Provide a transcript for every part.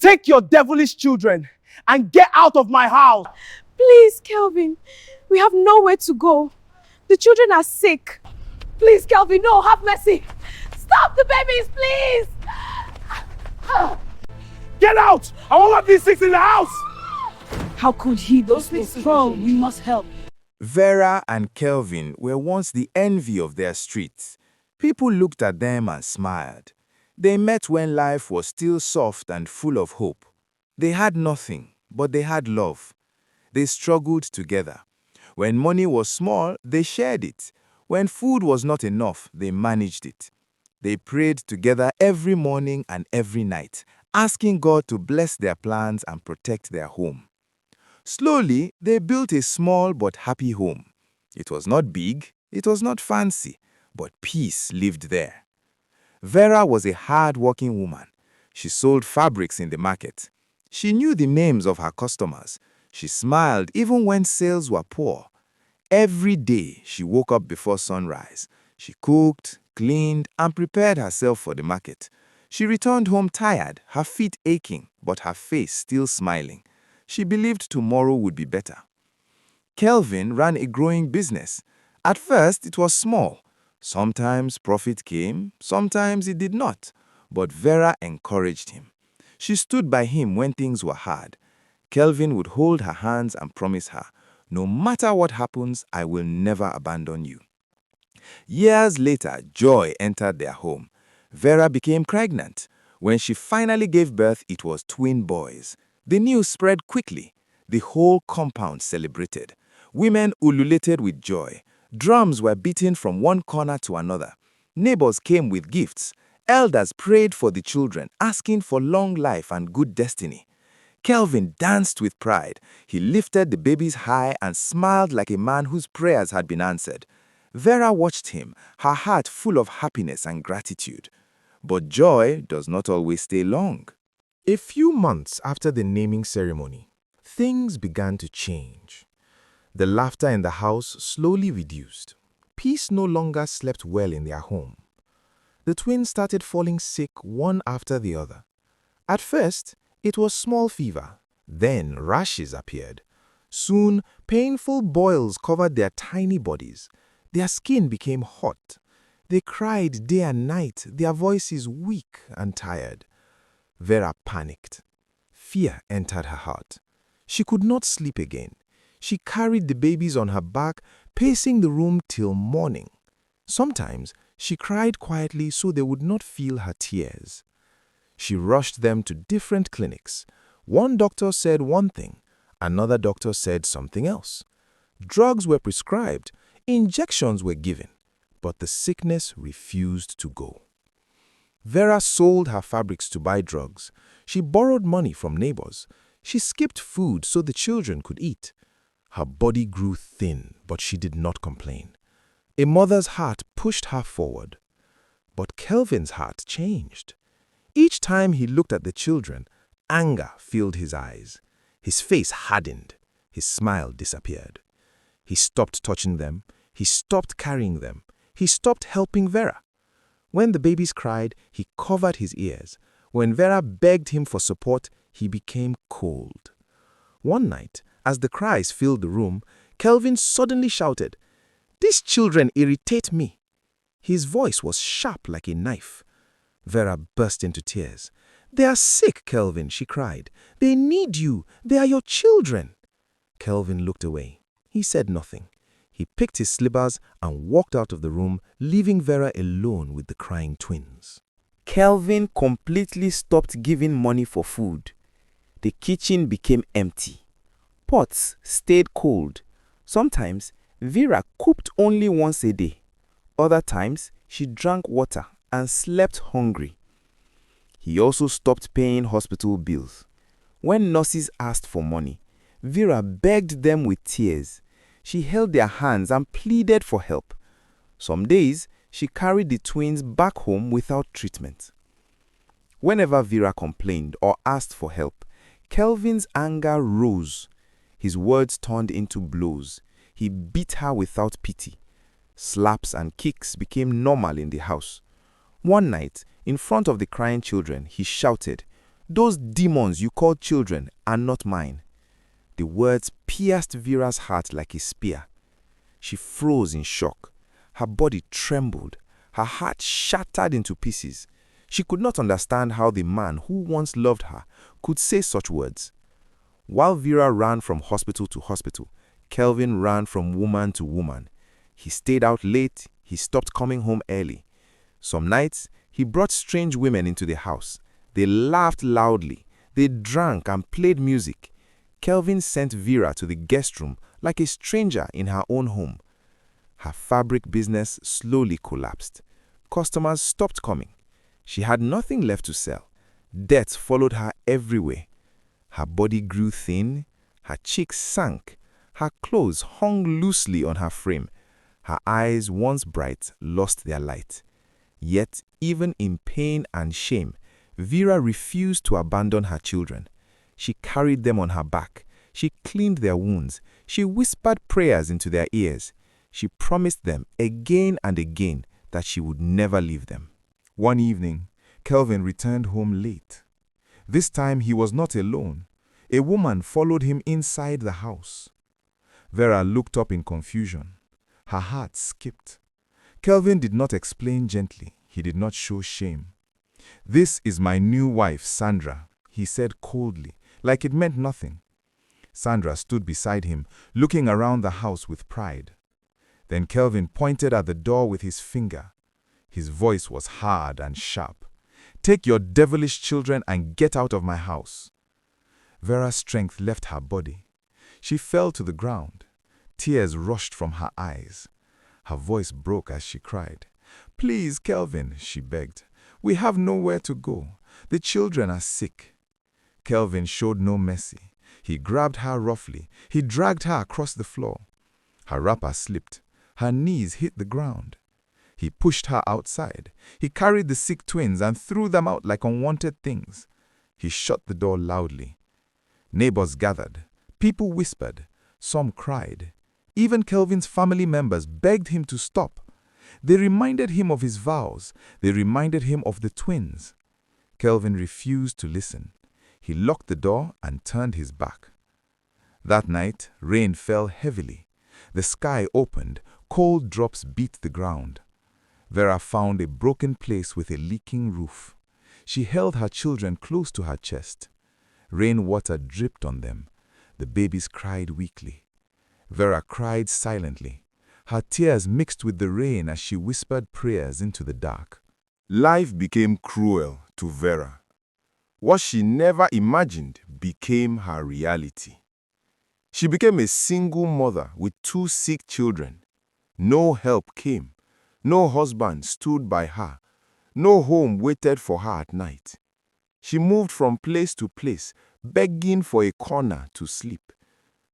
Take your devilish children and get out of my house. Please, Kelvin. We have nowhere to go. The children are sick. Please, Kelvin, no, have mercy. Stop the babies, please. Get out! I won't have these things in the house. How could he? Those things are strong. We must help. Vera and Kelvin were once the envy of their street. People looked at them and smiled. They met when life was still soft and full of hope. They had nothing, but they had love. They struggled together. When money was small, they shared it. When food was not enough, they managed it. They prayed together every morning and every night, asking God to bless their plans and protect their home. Slowly, they built a small but happy home. It was not big, it was not fancy, but peace lived there. Vera was a hard-working woman. She sold fabrics in the market. She knew the names of her customers. She smiled even when sales were poor. Every day, she woke up before sunrise. She cooked, cleaned, and prepared herself for the market. She returned home tired, her feet aching, but her face still smiling. She believed tomorrow would be better. Kelvin ran a growing business. At first, it was small. Sometimes profit came, sometimes it did not. But Vera encouraged him. She stood by him when things were hard. Kelvin would hold her hands and promise her, "No matter what happens, I will never abandon you." Years later, joy entered their home. Vera became pregnant. When she finally gave birth, it was twin boys. The news spread quickly. The whole compound celebrated. Women ululated with joy. Drums were beaten from one corner to another. Neighbors came with gifts. Elders prayed for the children, asking for long life and good destiny. Kelvin danced with pride. He lifted the babies high and smiled like a man whose prayers had been answered. Vera watched him, her heart full of happiness and gratitude. But joy does not always stay long. A few months after the naming ceremony, things began to change. The laughter in the house slowly reduced. Peace no longer slept well in their home. The twins started falling sick one after the other. At first, it was small fever. Then rashes appeared. Soon, painful boils covered their tiny bodies. Their skin became hot. They cried day and night, their voices weak and tired. Vera panicked. Fear entered her heart. She could not sleep again. She carried the babies on her back, pacing the room till morning. Sometimes, she cried quietly so they would not feel her tears. She rushed them to different clinics. One doctor said one thing, another doctor said something else. Drugs were prescribed, injections were given, but the sickness refused to go. Vera sold her fabrics to buy drugs. She borrowed money from neighbors. She skipped food so the children could eat. Her body grew thin, but she did not complain. A mother's heart pushed her forward. But Kelvin's heart changed. Each time he looked at the children, anger filled his eyes. His face hardened. His smile disappeared. He stopped touching them. He stopped carrying them. He stopped helping Vera. When the babies cried, he covered his ears. When Vera begged him for support, he became cold. One night, as the cries filled the room, Kelvin suddenly shouted, "These children irritate me." His voice was sharp like a knife. Vera burst into tears. "They are sick, Kelvin," she cried. "They need you. They are your children." Kelvin looked away. He said nothing. He picked his slippers and walked out of the room, leaving Vera alone with the crying twins. Kelvin completely stopped giving money for food. The kitchen became empty. Pots stayed cold. Sometimes, Vera cooked only once a day. Other times, she drank water and slept hungry. He also stopped paying hospital bills. When nurses asked for money, Vera begged them with tears. She held their hands and pleaded for help. Some days, she carried the twins back home without treatment. Whenever Vera complained or asked for help, Kelvin's anger rose. His words turned into blows. He beat her without pity. Slaps and kicks became normal in the house. One night, in front of the crying children, he shouted, Those demons you call children are not mine." The words pierced Vera's heart like a spear. She froze in shock. Her body trembled. Her heart shattered into pieces. She could not understand how the man who once loved her could say such words. While Vera ran from hospital to hospital, Kelvin ran from woman to woman. He stayed out late. He stopped coming home early. Some nights, he brought strange women into the house. They laughed loudly. They drank and played music. Kelvin sent Vera to the guest room like a stranger in her own home. Her fabric business slowly collapsed. Customers stopped coming. She had nothing left to sell. Debt followed her everywhere. Her body grew thin. Her cheeks sank. Her clothes hung loosely on her frame. Her eyes, once bright, lost their light. Yet, even in pain and shame, Vera refused to abandon her children. She carried them on her back. She cleaned their wounds. She whispered prayers into their ears. She promised them again and again that she would never leave them. One evening, Kelvin returned home late. This time he was not alone. A woman followed him inside the house. Vera looked up in confusion. Her heart skipped. Kelvin did not explain gently. He did not show shame. "This is my new wife, Sandra," he said coldly, like it meant nothing. Sandra stood beside him, looking around the house with pride. Then Kelvin pointed at the door with his finger. His voice was hard and sharp. "Take your devilish children and get out of my house." Vera's strength left her body. She fell to the ground. Tears rushed from her eyes. Her voice broke as she cried. "Please, Kelvin," she begged. "We have nowhere to go. The children are sick." Kelvin showed no mercy. He grabbed her roughly. He dragged her across the floor. Her wrapper slipped. Her knees hit the ground. He pushed her outside. He carried the sick twins and threw them out like unwanted things. He shut the door loudly. Neighbors gathered. People whispered. Some cried. Even Kelvin's family members begged him to stop. They reminded him of his vows. They reminded him of the twins. Kelvin refused to listen. He locked the door and turned his back. That night, rain fell heavily. The sky opened. Cold drops beat the ground. Vera found a broken place with a leaking roof. She held her children close to her chest. Rainwater dripped on them. The babies cried weakly. Vera cried silently. Her tears mixed with the rain as she whispered prayers into the dark. Life became cruel to Vera. What she never imagined became her reality. She became a single mother with 2 sick children. No help came. No husband stood by her. No home waited for her at night. She moved from place to place, begging for a corner to sleep.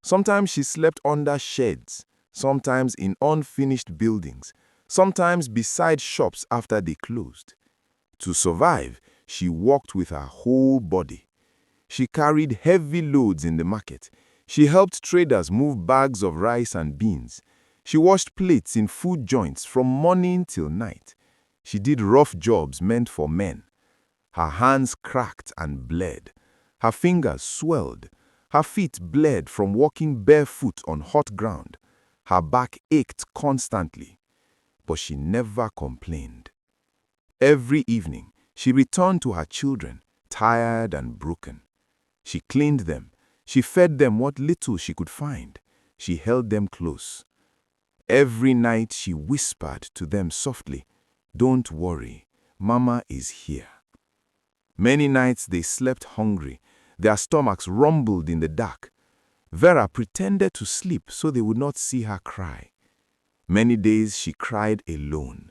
Sometimes she slept under sheds, sometimes in unfinished buildings, sometimes beside shops after they closed. To survive, she walked with her whole body. She carried heavy loads in the market. She helped traders move bags of rice and beans. She washed plates in food joints from morning till night. She did rough jobs meant for men. Her hands cracked and bled. Her fingers swelled. Her feet bled from walking barefoot on hot ground. Her back ached constantly. But she never complained. Every evening, she returned to her children, tired and broken. She cleaned them. She fed them what little she could find. She held them close. Every night she whispered to them softly, "Don't worry, Mama is here." Many nights they slept hungry. Their stomachs rumbled in the dark. Vera pretended to sleep so they would not see her cry. Many days she cried alone.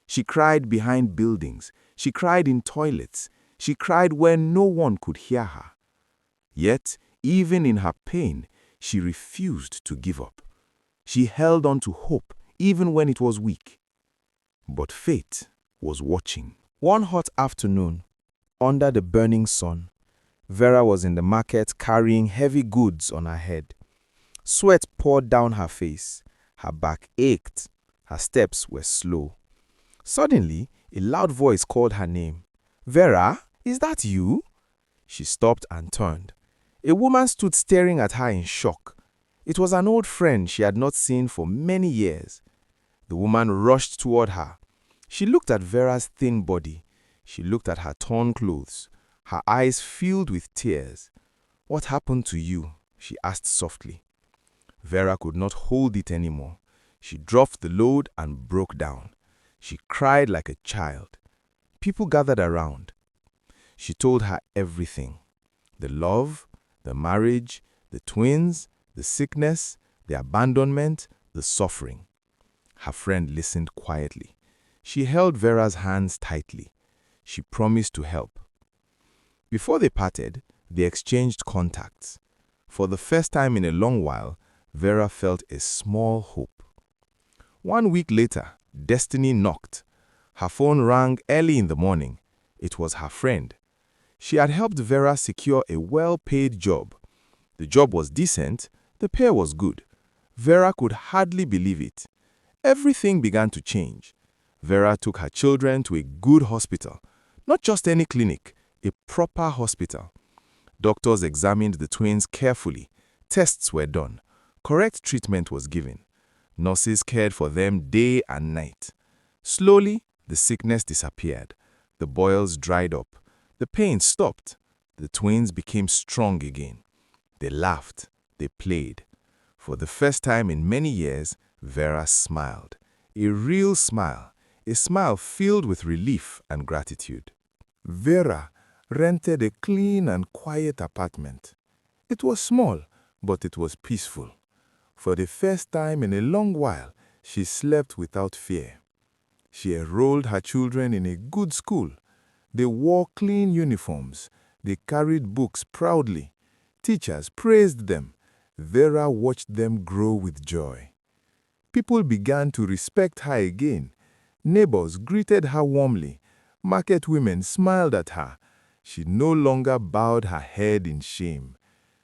She cried behind buildings. She cried in toilets. She cried where no one could hear her. Yet, even in her pain, she refused to give up. She held on to hope even when it was weak. But fate was watching. One hot afternoon, under the burning sun, Vera was in the market carrying heavy goods on her head. Sweat poured down her face. Her back ached. Her steps were slow. Suddenly, a loud voice called her name. "Vera, is that you?" She stopped and turned. A woman stood staring at her in shock. It was an old friend she had not seen for many years. The woman rushed toward her. She looked at Vera's thin body. She looked at her torn clothes. Her eyes filled with tears. "What happened to you?" she asked softly. Vera could not hold it anymore. She dropped the load and broke down. She cried like a child. People gathered around. She told her everything. The love, the marriage, the twins, the sickness, the abandonment, the suffering. Her friend listened quietly. She held Vera's hands tightly. She promised to help. Before they parted, they exchanged contacts. For the first time in a long while, Vera felt a small hope. 1 week later, destiny knocked. Her phone rang early in the morning. It was her friend. She had helped Vera secure a well-paid job. The job was decent, the pay was good. Vera could hardly believe it. Everything began to change. Vera took her children to a good hospital. Not just any clinic, a proper hospital. Doctors examined the twins carefully. Tests were done. Correct treatment was given. Nurses cared for them day and night. Slowly, the sickness disappeared. The boils dried up. The pain stopped. The twins became strong again. They laughed. They played. For the first time in many years, Vera smiled. A real smile. A smile filled with relief and gratitude. Vera rented a clean and quiet apartment. It was small, but it was peaceful. For the first time in a long while, she slept without fear. She enrolled her children in a good school. They wore clean uniforms. They carried books proudly. Teachers praised them. Vera watched them grow with joy. People began to respect her again. Neighbors greeted her warmly. Market women smiled at her. She no longer bowed her head in shame.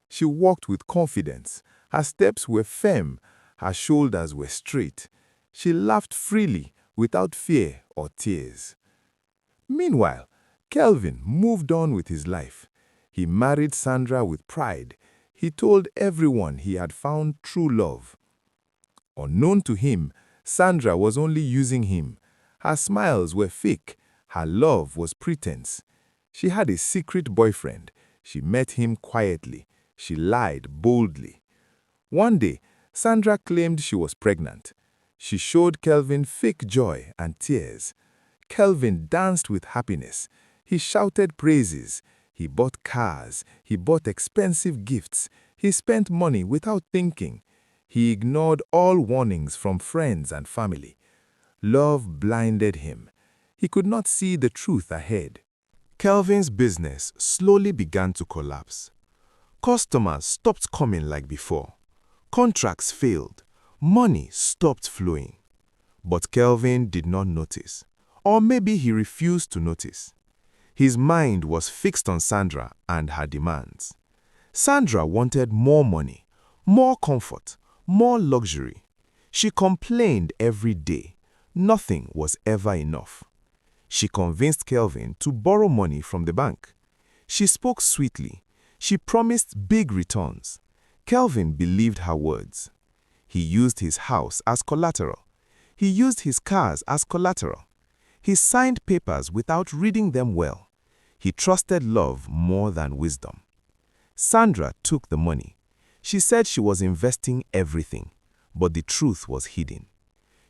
She walked with confidence. Her steps were firm. Her shoulders were straight. She laughed freely, without fear or tears. Meanwhile, Kelvin moved on with his life. He married Sandra with pride. He told everyone he had found true love. Unknown to him, Sandra was only using him. Her smiles were fake. Her love was pretense. She had a secret boyfriend. She met him quietly. She lied boldly. One day, Sandra claimed she was pregnant. She showed Kelvin fake joy and tears. Kelvin danced with happiness. He shouted praises. He bought cars. He bought expensive gifts. He spent money without thinking. He ignored all warnings from friends and family. Love blinded him. He could not see the truth ahead. Kelvin's business slowly began to collapse. Customers stopped coming like before. Contracts failed. Money stopped flowing. But Kelvin did not notice. Or maybe he refused to notice. His mind was fixed on Sandra and her demands. Sandra wanted more money, more comfort, more luxury. She complained every day. Nothing was ever enough. She convinced Kelvin to borrow money from the bank. She spoke sweetly. She promised big returns. Kelvin believed her words. He used his house as collateral. He used his cars as collateral. He signed papers without reading them well. He trusted love more than wisdom. Sandra took the money. She said she was investing everything, but the truth was hidden.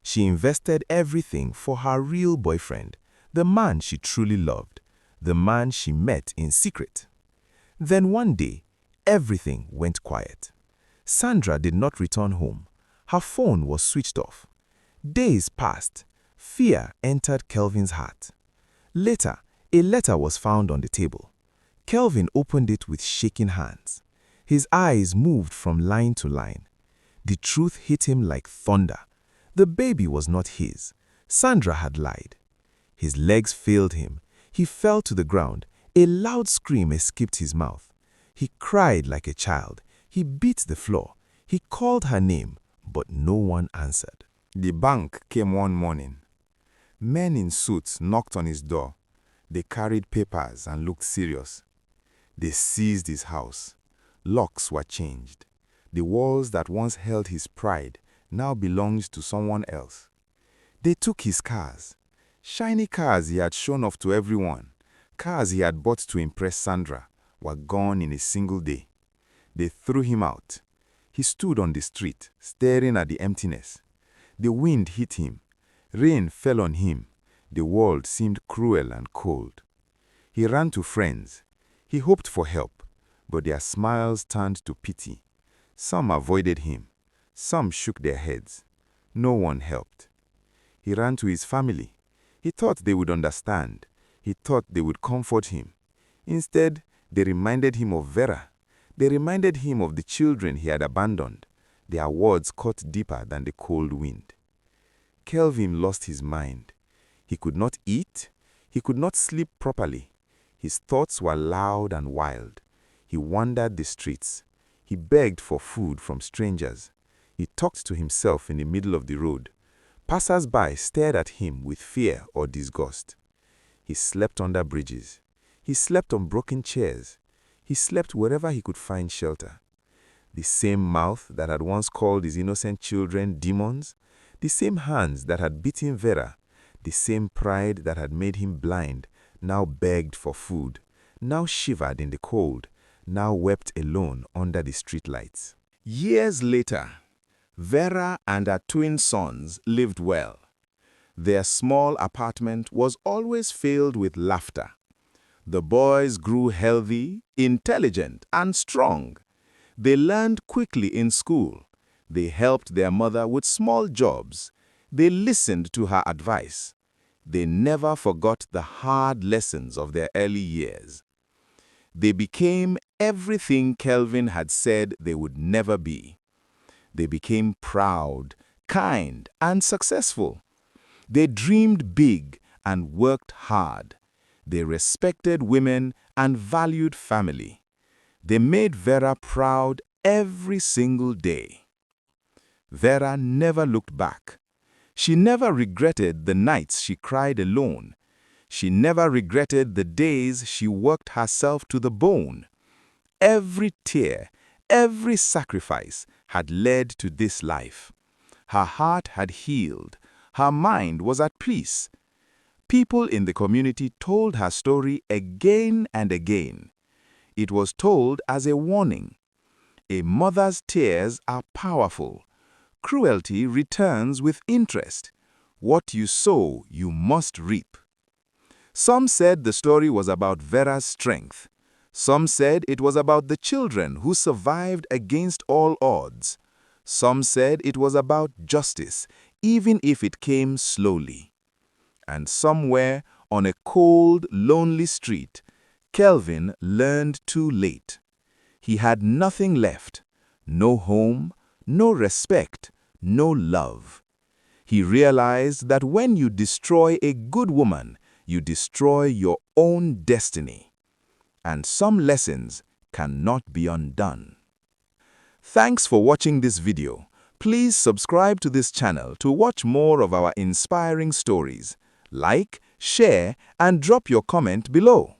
She invested everything for her real boyfriend, the man she truly loved, the man she met in secret. Then one day, everything went quiet. Sandra did not return home. Her phone was switched off. Days passed. Fear entered Kelvin's heart. Later, a letter was found on the table. Kelvin opened it with shaking hands. His eyes moved from line to line. The truth hit him like thunder. The baby was not his. Sandra had lied. His legs failed him. He fell to the ground. A loud scream escaped his mouth. He cried like a child. He beat the floor. He called her name, but no one answered. The bank came one morning. Men in suits knocked on his door. They carried papers and looked serious. They seized his house. Locks were changed. The walls that once held his pride now belonged to someone else. They took his cars. Shiny cars he had shown off to everyone, cars he had bought to impress Sandra, were gone in a single day. They threw him out. He stood on the street, staring at the emptiness. The wind hit him. Rain fell on him. The world seemed cruel and cold. He ran to friends. He hoped for help, but their smiles turned to pity. Some avoided him. Some shook their heads. No one helped. He ran to his family. He thought they would understand. He thought they would comfort him. Instead, they reminded him of Vera. They reminded him of the children he had abandoned. Their words cut deeper than the cold wind. Kelvin lost his mind. He could not eat. He could not sleep properly. His thoughts were loud and wild. He wandered the streets. He begged for food from strangers. He talked to himself in the middle of the road. Passers-by stared at him with fear or disgust. He slept under bridges. He slept on broken chairs. He slept wherever he could find shelter. The same mouth that had once called his innocent children demons, the same hands that had beaten Vera, the same pride that had made him blind, now begged for food, now shivered in the cold, now wept alone under the streetlights. Years later, Vera and her twin sons lived well. Their small apartment was always filled with laughter. The boys grew healthy, intelligent, and strong. They learned quickly in school. They helped their mother with small jobs. They listened to her advice. They never forgot the hard lessons of their early years. They became everything Kelvin had said they would never be. They became proud, kind, and successful. They dreamed big and worked hard. They respected women and valued family. They made Vera proud every single day. Vera never looked back. She never regretted the nights she cried alone. She never regretted the days she worked herself to the bone. Every tear, every sacrifice had led to this life. Her heart had healed. Her mind was at peace. People in the community told her story again and again. It was told as a warning. A mother's tears are powerful. Cruelty returns with interest. What you sow, you must reap. Some said the story was about Vera's strength. Some said it was about the children who survived against all odds. Some said it was about justice, even if it came slowly. And somewhere on a cold, lonely street, Kelvin learned too late. He had nothing left, no home, no respect, no love. He realized that when you destroy a good woman, you destroy your own destiny. And some lessons cannot be undone. Thanks for watching this video. Please subscribe to this channel to watch more of our inspiring stories. Like, share, and drop your comment below.